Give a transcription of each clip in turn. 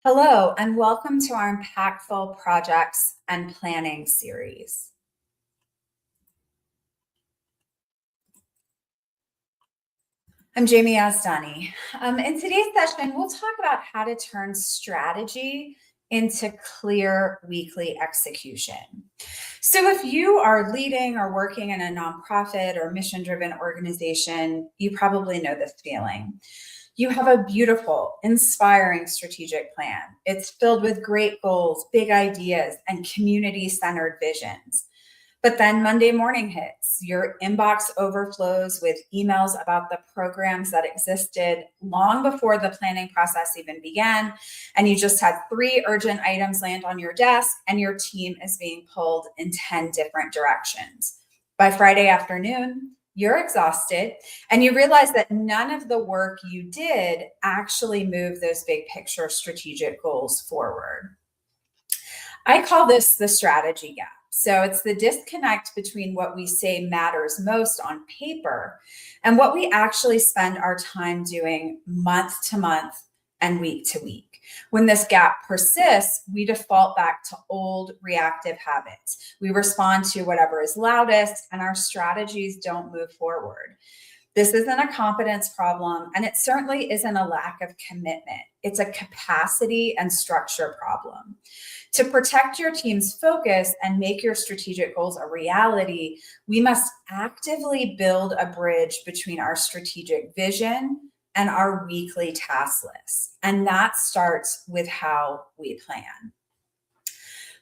Hello, and welcome to our Impactful Projects and Planning series. I'm Jamie Asdani. In today's session, we'll talk about how to turn strategy into clear weekly execution. So if you are leading or working in a nonprofit or mission-driven organization, you probably know this feeling. You have a beautiful, inspiring strategic plan. It's filled with great goals, big ideas, and community-centered visions. But then Monday morning hits, your inbox overflows with emails about the programs that existed long before the planning process even began. And you just had 3 urgent items land on your desk, and your team is being pulled in 10 different directions. By Friday afternoon, you're exhausted, and you realize that none of the work you did actually moved those big picture strategic goals forward. I call this the strategy gap. So it's the disconnect between what we say matters most on paper and what we actually spend our time doing month to month and week to week. When this gap persists, we default back to old reactive habits. We respond to whatever is loudest, and our strategies don't move forward. This isn't a competence problem, and it certainly isn't a lack of commitment. It's a capacity and structure problem. To protect your team's focus and make your strategic goals a reality, we must actively build a bridge between our strategic vision and our weekly task list. And that starts with how we plan.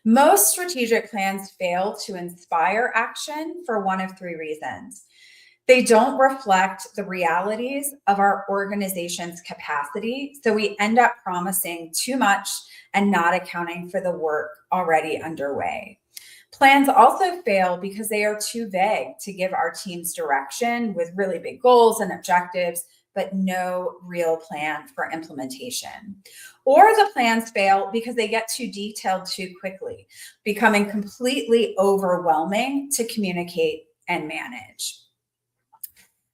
Most strategic plans fail to inspire action for one of 3 reasons. They don't reflect the realities of our organization's capacity, so we end up promising too much and not accounting for the work already underway. Plans also fail because they are too vague to give our teams direction with really big goals and objectives, but no real plan for implementation. Or the plans fail because they get too detailed too quickly, becoming completely overwhelming to communicate and manage.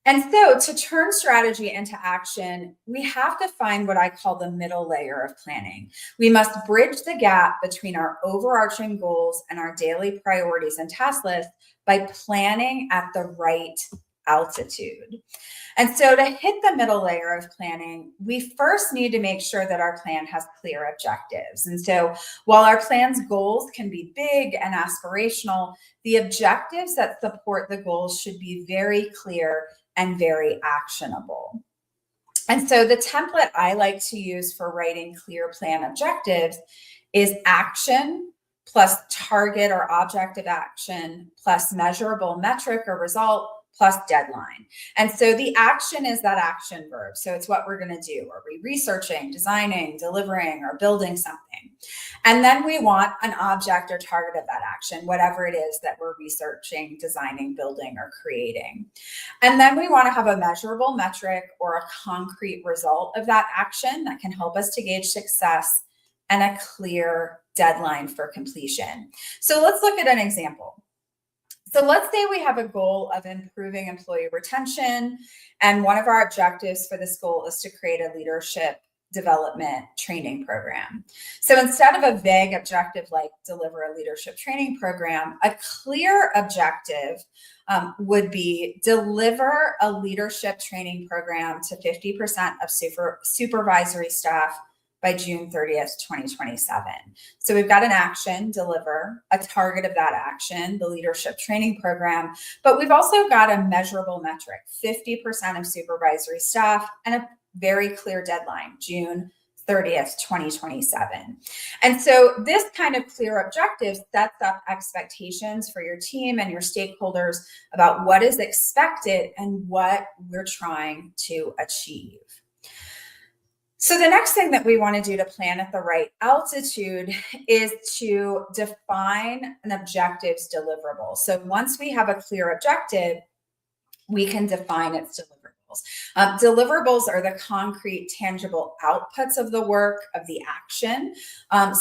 And so to turn strategy into action, we have to find what I call the middle layer of planning. We must bridge the gap between our overarching goals and our daily priorities and task lists by planning at the right altitude. And so to hit the middle layer of planning, we first need to make sure that our plan has clear objectives. And so while our plan's goals can be big and aspirational, the objectives that support the goals should be very clear and very actionable. And so the template I like to use for writing clear plan objectives is action plus target or objective action plus measurable metric or result plus deadline. And so the action is that action verb. So it's what we're going to do. Are we researching, designing, delivering, or building something? And then we want an object or target of that action, whatever it is that we're researching, designing, building, or creating. And then we want to have a measurable metric or a concrete result of that action that can help us to gauge success and a clear deadline for completion. So let's look at an example. So let's say we have a goal of improving employee retention, and one of our objectives for this goal is to create a leadership development training program. So instead of a vague objective like deliver a leadership training program, a clear objective would be deliver a leadership training program to 50% of supervisory staff by June 30th, 2027. So we've got an action, deliver, a target of that action, the leadership training program, but we've also got a measurable metric, 50% of supervisory staff, and a very clear deadline, June 30th, 2027. And so this kind of clear objective sets up expectations for your team and your stakeholders about what is expected and what we're trying to achieve. So the next thing that we want to do to plan at the right altitude is to define an objective's deliverable. So once we have a clear objective, we can define its deliverables. Deliverables are the concrete, tangible outputs of the work, of the action.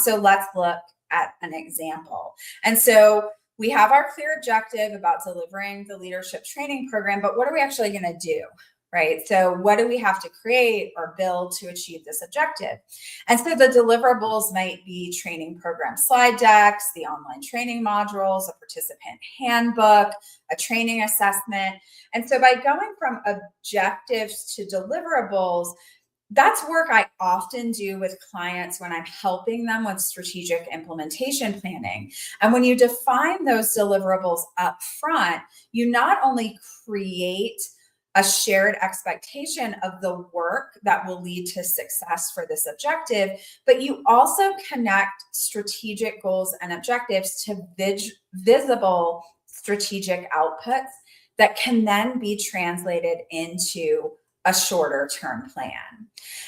So let's look at an example. And so we have our clear objective about delivering the leadership training program, but what are we actually going to do? right? So what do we have to create or build to achieve this objective? And so the deliverables might be training program slide decks, the online training modules, a participant handbook, a training assessment. And so by going from objectives to deliverables, that's work I often do with clients when I'm helping them with strategic implementation planning. And when you define those deliverables up front, you not only create a shared expectation of the work that will lead to success for this objective, but you also connect strategic goals and objectives to visible strategic outputs that can then be translated into a shorter term plan.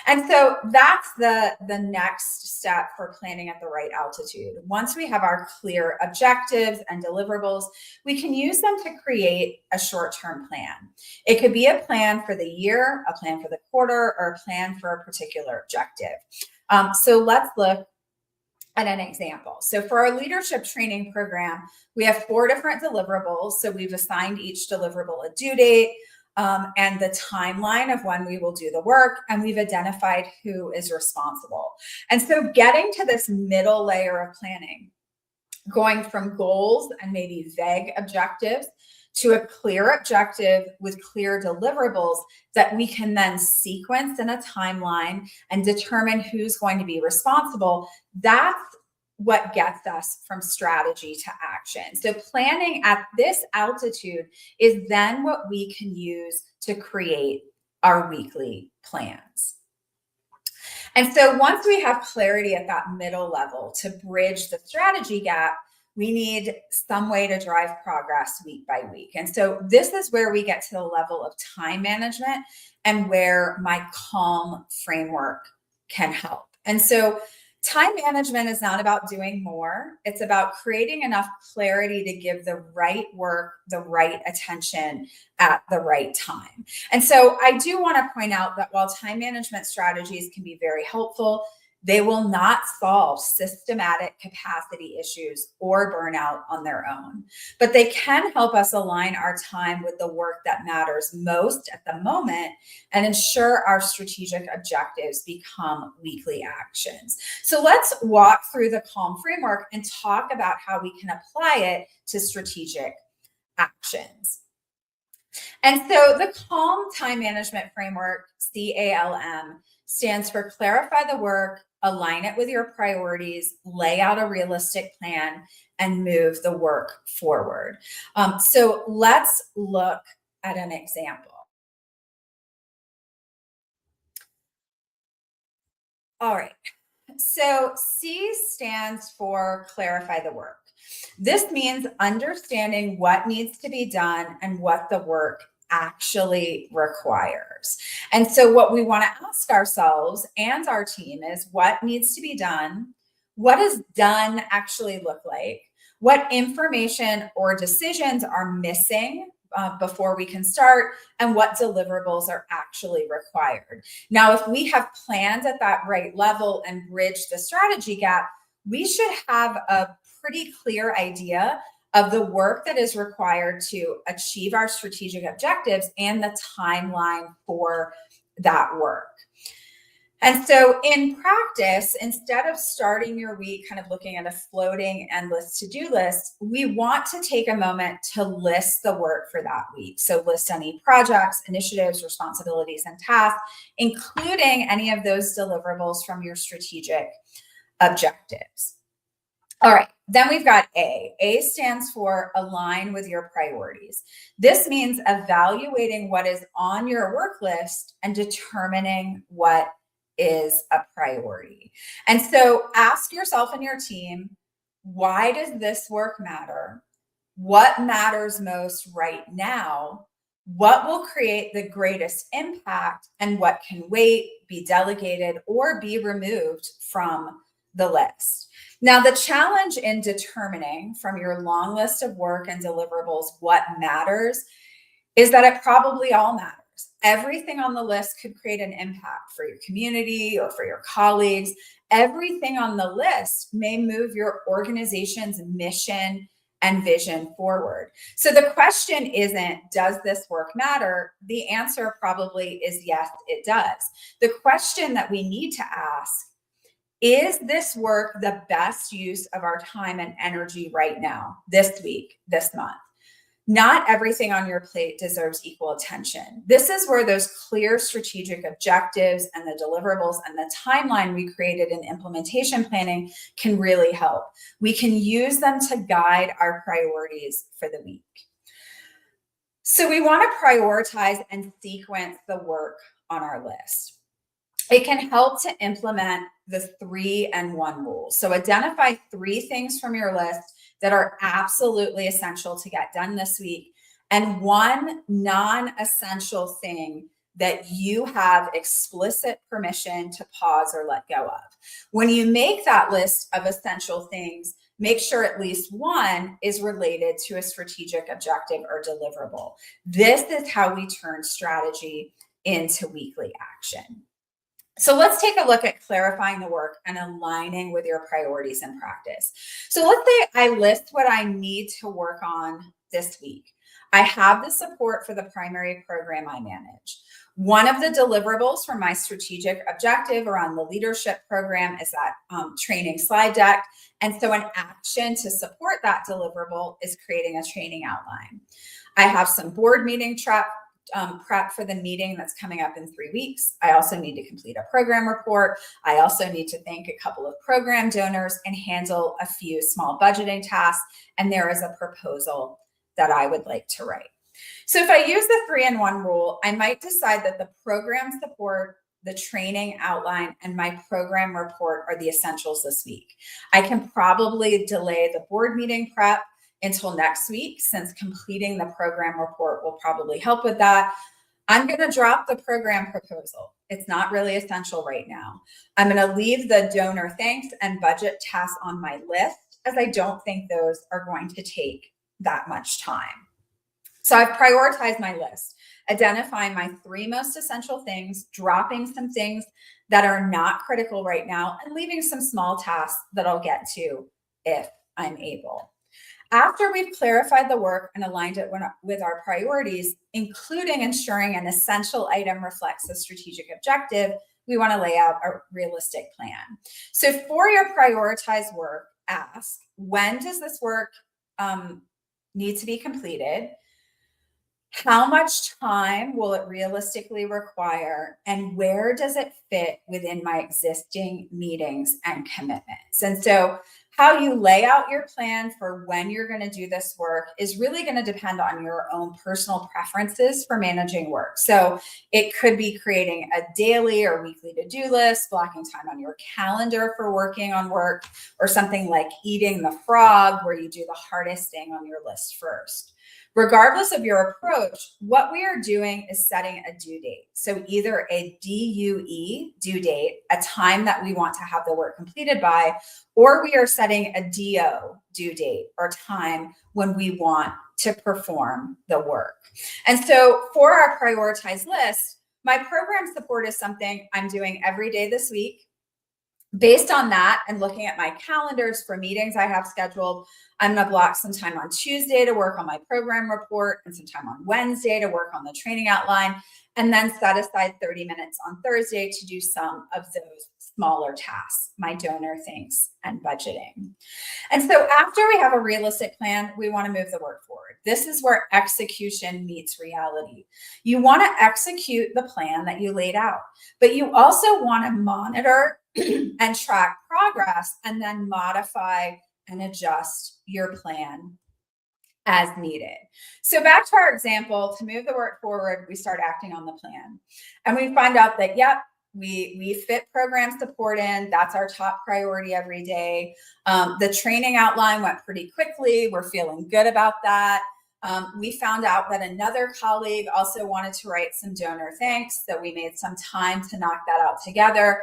And so that's the next step for planning at the right altitude. Once we have our clear objectives and deliverables, we can use them to create a short-term plan. It could be a plan for the year, a plan for the quarter, or a plan for a particular objective. So let's look at an example. So for our leadership training program, we have 4 different deliverables. So we've assigned each deliverable a due date, and the timeline of when we will do the work, and we've identified who is responsible. And so getting to this middle layer of planning, going from goals and maybe vague objectives to a clear objective with clear deliverables that we can then sequence in a timeline and determine who's going to be responsible, that's what gets us from strategy to action. So planning at this altitude is then what we can use to create our weekly plans. And so once we have clarity at that middle level to bridge the strategy gap, we need some way to drive progress week by week. And so this is where we get to the level of time management and where my CALM framework can help. And so time management is not about doing more. It's about creating enough clarity to give the right work, the right attention at the right time. And so I do want to point out that while time management strategies can be very helpful, they will not solve systematic capacity issues or burnout on their own, but they can help us align our time with the work that matters most at the moment and ensure our strategic objectives become weekly actions. So let's walk through the CALM framework and talk about how we can apply it to strategic actions. And so the CALM time management framework, CALM, stands for clarify the work, align it with your priorities, lay out a realistic plan, and move the work forward. So let's look at an example. All right. So C stands for clarify the work. This means understanding what needs to be done and what the work actually requires. And so what we want to ask ourselves and our team is what needs to be done? What does done actually look like? What information or decisions are missing before we can start, and what deliverables are actually required? Now, if we have planned at that right level and bridged the strategy gap, we should have a pretty clear idea of the work that is required to achieve our strategic objectives and the timeline for that work. And so in practice, instead of starting your week kind of looking at a floating endless to-do list, we want to take a moment to list the work for that week. So list any projects, initiatives, responsibilities, and tasks, including any of those deliverables from your strategic objectives. All right, then we've got A. A stands for align with your priorities. This means evaluating what is on your work list and determining what is a priority. And so ask yourself and your team, why does this work matter? What matters most right now? What will create the greatest impact, and what can wait, be delegated, or be removed from the list? Now, the challenge in determining from your long list of work and deliverables what matters is that it probably all matters. Everything on the list could create an impact for your community or for your colleagues. Everything on the list may move your organization's mission and vision forward. So the question isn't, does this work matter? The answer probably is yes, it does. The question that we need to ask, is this work the best use of our time and energy right now, this week, this month? Not everything on your plate deserves equal attention. This is where those clear strategic objectives and the deliverables and the timeline we created in implementation planning can really help. We can use them to guide our priorities for the week. So we want to prioritize and sequence the work on our list. It can help to implement the 3-and-1 rule. So identify 3 things from your list that are absolutely essential to get done this week, and 1 non-essential thing that you have explicit permission to pause or let go of. When you make that list of essential things, make sure at least 1 is related to a strategic objective or deliverable. This is how we turn strategy into weekly action. So let's take a look at clarifying the work and aligning with your priorities in practice. So let's say I list what I need to work on this week. I have the support for the primary program I manage. One of the deliverables for my strategic objective around the leadership program is that training slide deck. And so an action to support that deliverable is creating a training outline. I have some board meeting prep for the meeting that's coming up in 3 weeks. I also need to complete a program report. I also need to thank a couple of program donors and handle a few small budgeting tasks. And there is a proposal that I would like to write. So if I use the 3-and-1 rule, I might decide that the program support, the training outline, and my program report are the essentials this week. I can probably delay the board meeting prep until next week, since completing the program report will probably help with that. I'm going to drop the program proposal. It's not really essential right now. I'm going to leave the donor thanks and budget tasks on my list, as I don't think those are going to take that much time. So I've prioritized my list, identifying my 3 most essential things, dropping some things that are not critical right now, and leaving some small tasks that I'll get to if I'm able. After we've clarified the work and aligned it with our priorities, including ensuring an essential item reflects the strategic objective, we want to lay out a realistic plan. So for your prioritized work, ask, when does this work need to be completed? How much time will it realistically require? And where does it fit within my existing meetings and commitments? And so how you lay out your plan for when you're going to do this work is really going to depend on your own personal preferences for managing work. So it could be creating a daily or weekly to-do list, blocking time on your calendar for working on work, or something like eating the frog, where you do the hardest thing on your list first. Regardless of your approach, what we are doing is setting a due date. So either a DUE, due date, a time that we want to have the work completed by, or we are setting a DO, due date, or time when we want to perform the work. And so for our prioritized list, my program support is something I'm doing every day this week. Based on that and looking at my calendars for meetings I have scheduled, I'm going to block some time on Tuesday to work on my program report and some time on Wednesday to work on the training outline, and then set aside 30 minutes on Thursday to do some of those smaller tasks, my donor thanks and budgeting. And so after we have a realistic plan, we want to move the work forward. This is where execution meets reality. You want to execute the plan that you laid out, but you also want to monitor and track progress, and then modify and adjust your plan as needed. So back to our example, to move the work forward, we start acting on the plan. And we find out that, yep, we fit program support in. That's our top priority every day. The training outline went pretty quickly. We're feeling good about that. We found out that another colleague also wanted to write some donor thanks, so we made some time to knock that out together.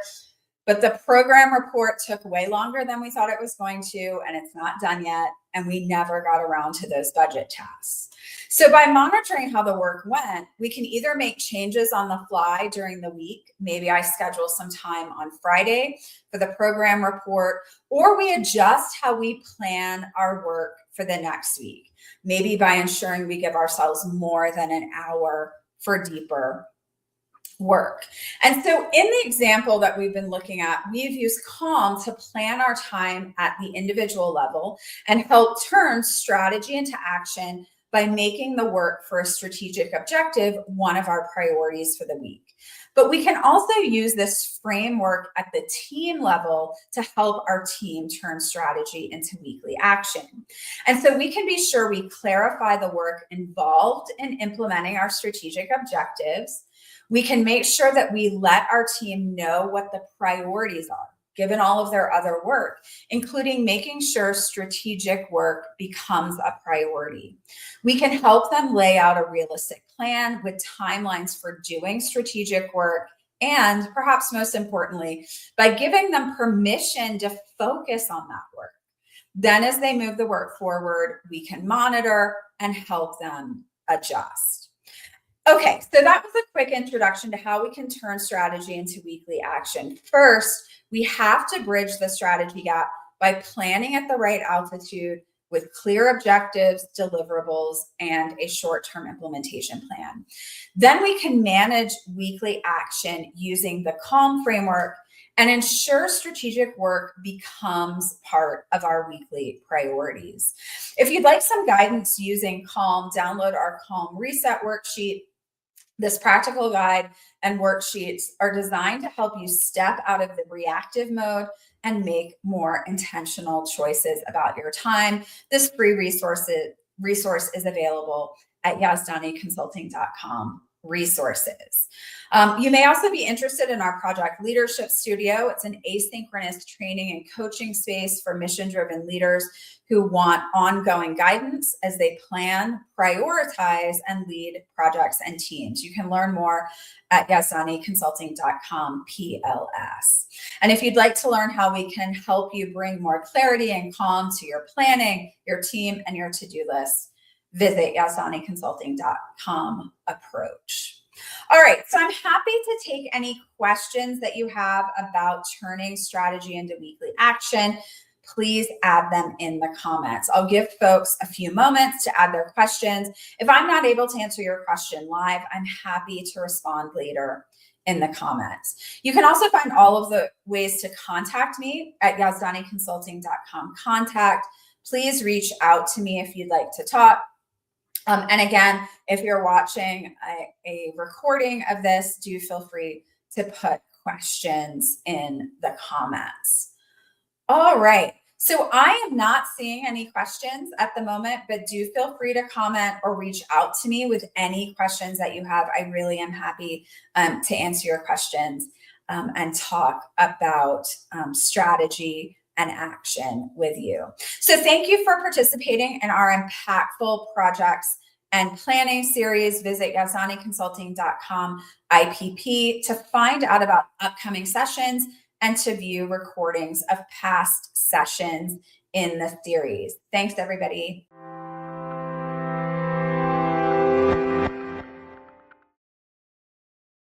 but the program report took way longer than we thought it was going to, and it's not done yet, and we never got around to those budget tasks. So by monitoring how the work went, we can either make changes on the fly during the week. Maybe I schedule some time on Friday for the program report, or we adjust how we plan our work for the next week, maybe by ensuring we give ourselves more than an hour for deeper work. And so in the example that we've been looking at, we've used Calm to plan our time at the individual level and help turn strategy into action by making the work for a strategic objective one of our priorities for the week. But we can also use this framework at the team level to help our team turn strategy into weekly action. And so we can be sure we clarify the work involved in implementing our strategic objectives. We can make sure that we let our team know what the priorities are, given all of their other work, including making sure strategic work becomes a priority. We can help them lay out a realistic plan with timelines for doing strategic work, and perhaps most importantly, by giving them permission to focus on that work. Then as they move the work forward, we can monitor and help them adjust. Okay, so that was a quick introduction to how we can turn strategy into weekly action. First, we have to bridge the strategy gap by planning at the right altitude with clear objectives, deliverables, and a short-term implementation plan. Then we can manage weekly action using the Calm framework and ensure strategic work becomes part of our weekly priorities. If you'd like some guidance using Calm, download our Calm Reset worksheet. This practical guide and worksheets are designed to help you step out of the reactive mode and make more intentional choices about your time. This free resource is available at yazdaniconsulting.com resources. You may also be interested in our Project Leadership Studio. It's an asynchronous training and coaching space for mission-driven leaders who want ongoing guidance as they plan, prioritize, and lead projects and teams. You can learn more at yazdaniconsulting.com PLS. And if you'd like to learn how we can help you bring more clarity and calm to your planning, your team, and your to-do list, visit yazdaniconsulting.com approach. All right, so I'm happy to take any questions that you have about turning strategy into weekly action. Please add them in the comments. I'll give folks a few moments to add their questions. If I'm not able to answer your question live, I'm happy to respond later in the comments. You can also find all of the ways to contact me at yazdaniconsulting.com contact. Please reach out to me if you'd like to talk. And again, if you're watching a recording of this, do feel free to put questions in the comments. All right. So I am not seeing any questions at the moment, but do feel free to comment or reach out to me with any questions that you have. I really am happy to answer your questions and talk about strategy and action with you. So thank you for participating in our impactful projects and planning series. Visit yazdaniconsulting.com IPP to find out about upcoming sessions and to view recordings of past sessions in the series. Thanks, everybody.